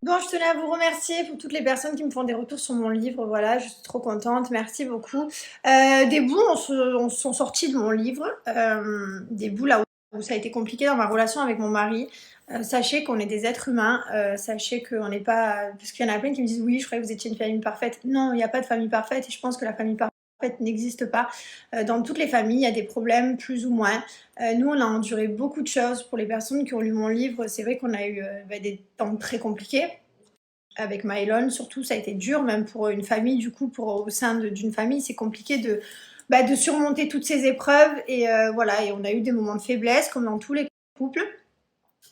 Bon, je tenais à vous remercier pour toutes les personnes qui me font des retours sur mon livre. Voilà, je suis trop contente. Merci beaucoup. Des bouts on sont sortis de mon livre. Des bouts là où ça a été compliqué dans ma relation avec mon mari. Sachez qu'on est des êtres humains. Sachez qu'on n'est pas. Parce qu'il y en a plein qui me disent oui, je croyais que vous étiez une famille parfaite. Non, il n'y a pas de famille parfaite et je pense que la famille parfaite n'existe pas. Dans toutes les familles, il y a des problèmes plus ou moins. Nous, on a enduré beaucoup de choses. Pour les personnes qui ont lu mon livre, c'est vrai qu'on a eu des temps très compliqués. Avec Mylone, surtout, ça a été dur, même pour une famille, du coup, au sein d'une famille, c'est compliqué de surmonter toutes ces épreuves. Et voilà, et on a eu des moments de faiblesse, comme dans tous les couples.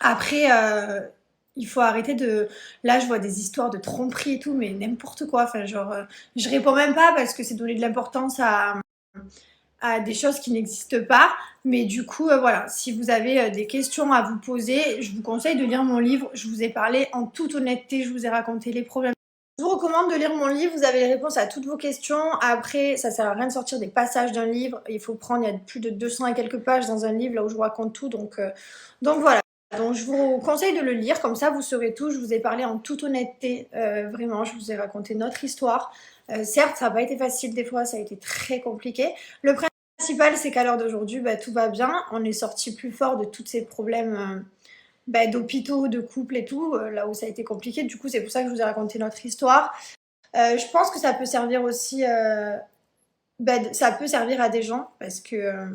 Après, il faut arrêter de. Là, je vois des histoires de tromperie et tout, mais n'importe quoi. Enfin, genre, je réponds même pas parce que c'est donner de l'importance à des choses qui n'existent pas. Mais du coup, voilà, si vous avez des questions à vous poser, je vous conseille de lire mon livre. Je vous ai parlé en toute honnêteté, je vous ai raconté les problèmes. Je vous recommande de lire mon livre, vous avez les réponses à toutes vos questions. Après, ça sert à rien de sortir des passages d'un livre. Il faut prendre, il y a plus de 200 et quelques pages dans un livre, là où je vous raconte tout. Donc voilà. Donc je vous conseille de le lire, comme ça vous saurez tout. Je vous ai parlé en toute honnêteté, vraiment, je vous ai raconté notre histoire. Certes, ça n'a pas été facile des fois, ça a été très compliqué. Le principal, c'est qu'à l'heure d'aujourd'hui, tout va bien. On est sorti plus fort de tous ces problèmes d'hôpitaux, de couple et tout, là où ça a été compliqué. Du coup, c'est pour ça que je vous ai raconté notre histoire. Je pense que ça peut servir aussi, ça peut servir à des gens parce que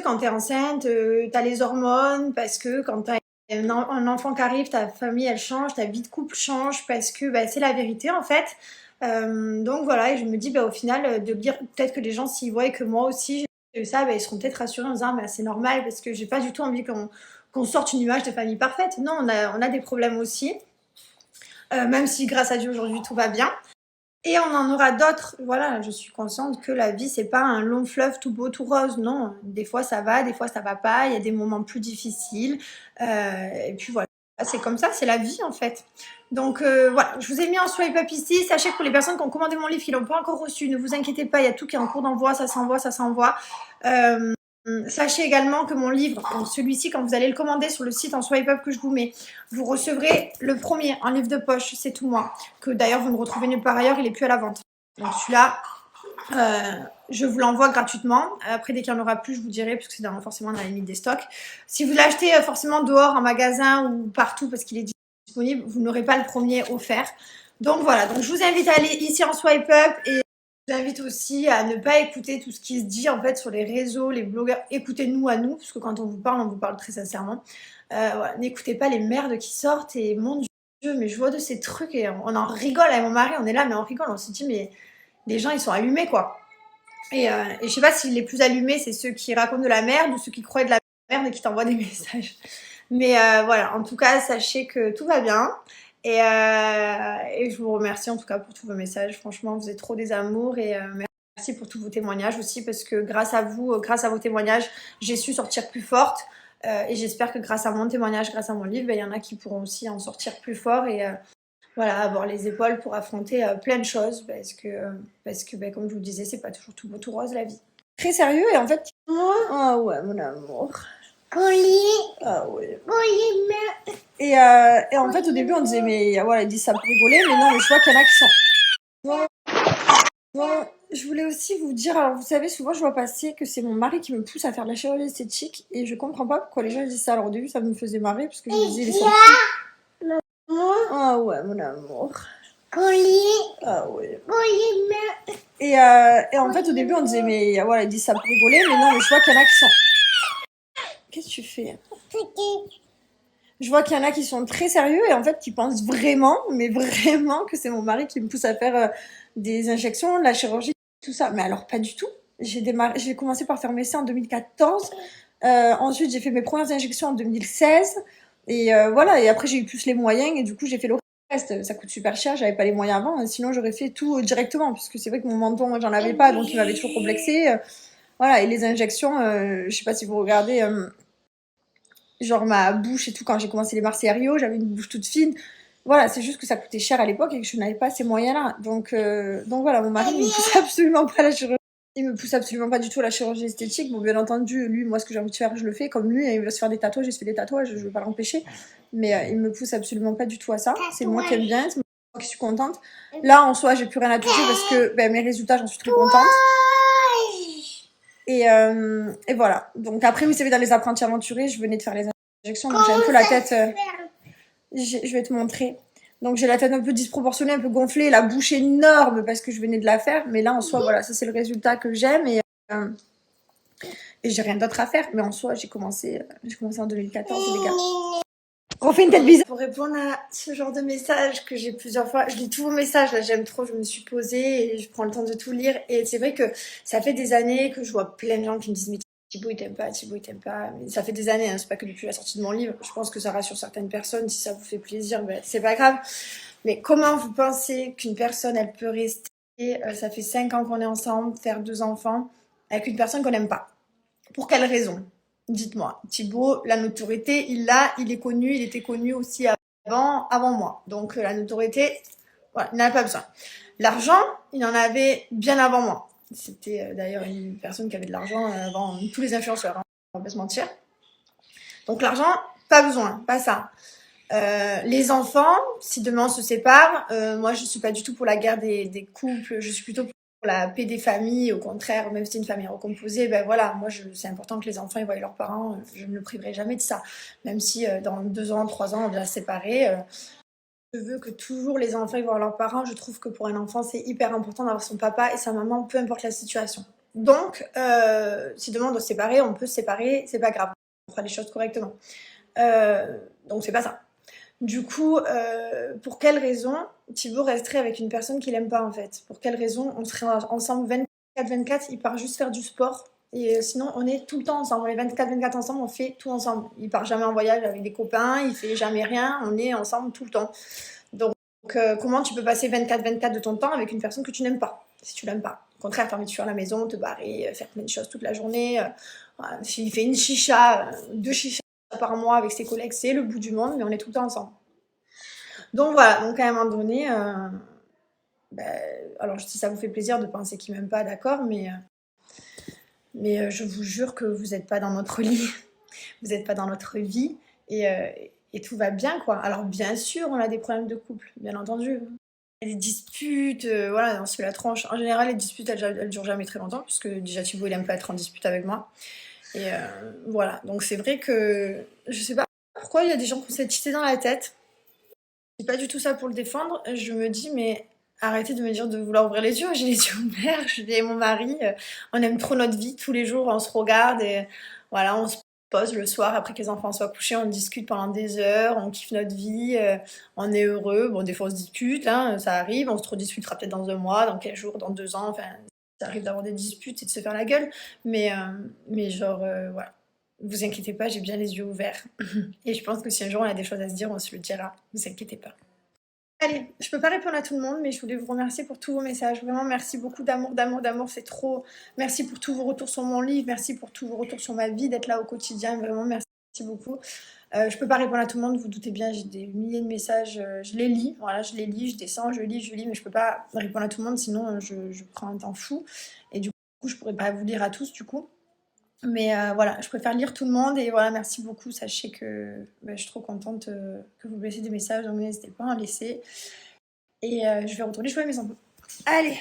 quand tu es enceinte, tu as les hormones, parce que quand tu as un enfant qui arrive, ta famille elle change, ta vie de couple change, parce que c'est la vérité en fait. Donc voilà, et je me dis au final, de dire peut-être que les gens, s'ils voient que moi aussi j'ai eu ça, ils seront peut-être rassurés en disant c'est normal, parce que j'ai pas du tout envie qu'on sorte une image de famille parfaite. Non, on a des problèmes aussi, même si grâce à Dieu aujourd'hui tout va bien. Et on en aura d'autres. Voilà, je suis consciente que la vie, c'est pas un long fleuve tout beau, tout rose. Non, des fois ça va, des fois ça va pas. Il y a des moments plus difficiles. Et puis voilà, c'est comme ça, c'est la vie en fait. Donc voilà, je vous ai mis un swipe up ici. Sachez que pour les personnes qui ont commandé mon livre, qui l'ont pas encore reçu, ne vous inquiétez pas, il y a tout qui est en cours d'envoi, ça s'envoie, ça s'envoie. Sachez également que mon livre, donc celui-ci, quand vous allez le commander sur le site en swipe up que je vous mets, vous recevrez le premier en livre de poche, c'est tout moi, que d'ailleurs vous ne retrouvez nulle part ailleurs, il n'est plus à la vente. Donc celui-là, je vous l'envoie gratuitement. Après, dès qu'il n'y en aura plus, je vous dirai, parce que c'est forcément dans la limite des stocks. Si vous l'achetez forcément dehors, en magasin ou partout, parce qu'il est disponible, vous n'aurez pas le premier offert. Donc voilà, donc je vous invite à aller ici en swipe up et je vous invite aussi à ne pas écouter tout ce qui se dit en fait sur les réseaux, les blogueurs. Écoutez-nous à nous, parce que quand on vous parle très sincèrement. Voilà, n'écoutez pas les merdes qui sortent et mon Dieu, mais je vois de ces trucs et on en rigole avec mon mari, on est là, mais on rigole, on se dit, mais les gens ils sont allumés quoi. Et je sais pas si les plus allumés c'est ceux qui racontent de la merde ou ceux qui croient de la merde et qui t'envoient des messages. Mais voilà, en tout cas, sachez que tout va bien. Et je vous remercie en tout cas pour tous vos messages. Franchement, vous êtes trop des amours et merci pour tous vos témoignages aussi parce que grâce à vous, grâce à vos témoignages, j'ai su sortir plus forte. Et j'espère que grâce à mon témoignage, grâce à mon livre, il y en a qui pourront aussi en sortir plus fort et voilà, avoir les épaules pour affronter plein de choses parce que comme je vous le disais, c'est pas toujours tout beau tout rose la vie. Très sérieux et en fait. Ah ouais, mon amour. Ah ouais. Et en fait, au début, on disait, mais voilà, ils disent ça pour rigoler, mais non, mais je vois qu'il y en a qui sont. Bon, je voulais aussi vous dire, alors vous savez, souvent je vois passer que c'est mon mari qui me pousse à faire de la chirurgie esthétique et je comprends pas pourquoi les gens disent ça. Alors au début, ça me faisait marrer parce que je me disais, ils sont. Ah ouais, mon amour. Ah ouais. Et en fait, au début, on disait, mais voilà, ils disent ça pour rigoler, mais non, mais je vois qu'il y en a qui sont. Qu'est-ce que tu fais? Je vois qu'il y en a qui sont très sérieux et en fait qui pensent vraiment, mais vraiment que c'est mon mari qui me pousse à faire des injections, de la chirurgie, tout ça. Mais alors pas du tout. J'ai commencé par faire mes seins en 2014. Ensuite j'ai fait mes premières injections en 2016. Et voilà, et après j'ai eu plus les moyens et du coup j'ai fait le reste. Ça coûte super cher, j'avais pas les moyens avant, hein, sinon j'aurais fait tout directement, puisque c'est vrai que mon menton, moi j'en avais pas, donc il m'avait toujours complexé. Voilà, et les injections, je sais pas si vous regardez genre ma bouche et tout, quand j'ai commencé les Marseillarios, j'avais une bouche toute fine. Voilà, c'est juste que ça coûtait cher à l'époque et que je n'avais pas ces moyens-là. Donc voilà, mon mari ne me pousse absolument pas à la chirurgie. Il me pousse absolument pas du tout à la chirurgie esthétique. Bon, bien entendu, lui, moi, ce que j'ai envie de faire, je le fais. Comme lui, il veut se faire des tatouages, il se fait des tatouages, je veux pas l'empêcher. Mais il me pousse absolument pas du tout à ça. C'est moi qui aime bien, c'est moi qui suis contente. Là, en soi, j'ai plus rien à toucher parce que mes résultats, j'en suis très contente. Et voilà. Donc après, oui, c'est vrai, dans les apprentis aventurés, je venais de faire les injections, donc j'ai un peu la tête... je vais te montrer. Donc j'ai la tête un peu disproportionnée, un peu gonflée, la bouche énorme parce que je venais de la faire. Mais là, en soi, voilà, ça c'est le résultat que j'aime et j'ai rien d'autre à faire. Mais en soi, j'ai commencé en 2014, les gars. On fait une tête bizarre. Pour répondre à ce genre de message que j'ai plusieurs fois, je lis tous vos messages, là j'aime trop, je me suis posée et je prends le temps de tout lire. Et c'est vrai que ça fait des années que je vois plein de gens qui me disent mais Thibaut il t'aime pas, Thibaut il t'aime pas. Mais ça fait des années, hein, c'est pas que depuis la sortie de mon livre. Je pense que ça rassure certaines personnes, si ça vous fait plaisir, ben, c'est pas grave. Mais comment vous pensez qu'une personne elle peut rester, ça fait 5 ans qu'on est ensemble, faire 2 enfants, avec une personne qu'on n'aime pas? Pour quelle raison? Dites-moi. Thibaut, la notoriété, il l'a, il est connu, il était connu aussi avant moi. Donc la notoriété, voilà, il n'en a pas besoin. L'argent, il en avait bien avant moi. C'était d'ailleurs une personne qui avait de l'argent avant tous les influenceurs, hein, on va pas se mentir. Donc l'argent, pas besoin, pas ça. Les enfants, si demain on se sépare, moi je suis pas du tout pour la guerre des couples, je suis plutôt pour la paix des familles. Au contraire, même si c'est une famille recomposée, ben voilà, moi c'est important que les enfants ils voient leurs parents, je ne le priverai jamais de ça. Même si dans 2 ans, 3 ans on vient se séparer, je veux que toujours les enfants ils voient leurs parents. Je trouve que pour un enfant c'est hyper important d'avoir son papa et sa maman, peu importe la situation. Donc si demain on doit se séparer, on peut se séparer, c'est pas grave, on fera les choses correctement. Donc c'est pas ça. Du coup, pour quelle raison Thibaut resterait avec une personne qu'il aime pas en fait? Pour quelle raison on serait ensemble 24/24? Il part juste faire du sport et sinon on est tout le temps ensemble. On est 24/24 ensemble, on fait tout ensemble. Il part jamais en voyage avec des copains, il fait jamais rien, on est ensemble tout le temps. Donc comment tu peux passer 24/24 de ton temps avec une personne que tu n'aimes pas, si tu l'aimes pas? Au contraire, t'as envie de fuir la maison, te barrer, faire plein de choses toute la journée. S'il fait une chicha, 2 chichas par mois avec ses collègues, c'est le bout du monde, mais on est tout le temps ensemble. Donc voilà, donc à un moment donné, ben, alors si ça vous fait plaisir de penser qu'il m'aime pas, d'accord, mais je vous jure que vous n'êtes pas dans notre lit, vous n'êtes pas dans notre vie, et tout va bien, quoi. Alors bien sûr, on a des problèmes de couple, bien entendu. Il y a des disputes, voilà, on se fait la tronche. En général, les disputes, elles durent jamais très longtemps, puisque déjà Thibaut, il aime pas être en dispute avec moi. Et voilà, donc c'est vrai que je sais pas pourquoi il y a des gens qui ont cette idée dans la tête. C'est pas du tout ça pour le défendre. Je me dis, mais arrêtez de me dire de vouloir ouvrir les yeux. J'ai les yeux ouverts, je dis à mon mari, on aime trop notre vie. Tous les jours, on se regarde et voilà, on se pose le soir après que les enfants soient couchés, on discute pendant des heures, on kiffe notre vie, on est heureux. Bon, des fois, on se dispute, hein, ça arrive. On se redisputera peut-être dans 1 mois, dans 15 jours, dans 2 ans. Enfin, ça arrive d'avoir des disputes et de se faire la gueule. Mais genre, voilà. Vous inquiétez pas, j'ai bien les yeux ouverts. Et je pense que si un jour on a des choses à se dire, on se le dira. Vous inquiétez pas. Allez, je peux pas répondre à tout le monde, mais je voulais vous remercier pour tous vos messages. Vraiment, merci beaucoup d'amour, d'amour, d'amour. C'est trop. Merci pour tous vos retours sur mon livre. Merci pour tous vos retours sur ma vie, d'être là au quotidien. Vraiment, merci beaucoup. Je peux pas répondre à tout le monde, vous doutez bien, j'ai des milliers de messages. Je les lis, voilà, je les lis, je descends, je lis, mais je peux pas répondre à tout le monde, sinon je prends un temps fou. Et du coup, je pourrais pas vous lire à tous, du coup. Mais voilà, je préfère lire tout le monde et voilà, merci beaucoup. Sachez que je suis trop contente que vous me laissiez des messages, donc n'hésitez pas à en laisser. Et je vais retourner jouer à mes enfants. Allez!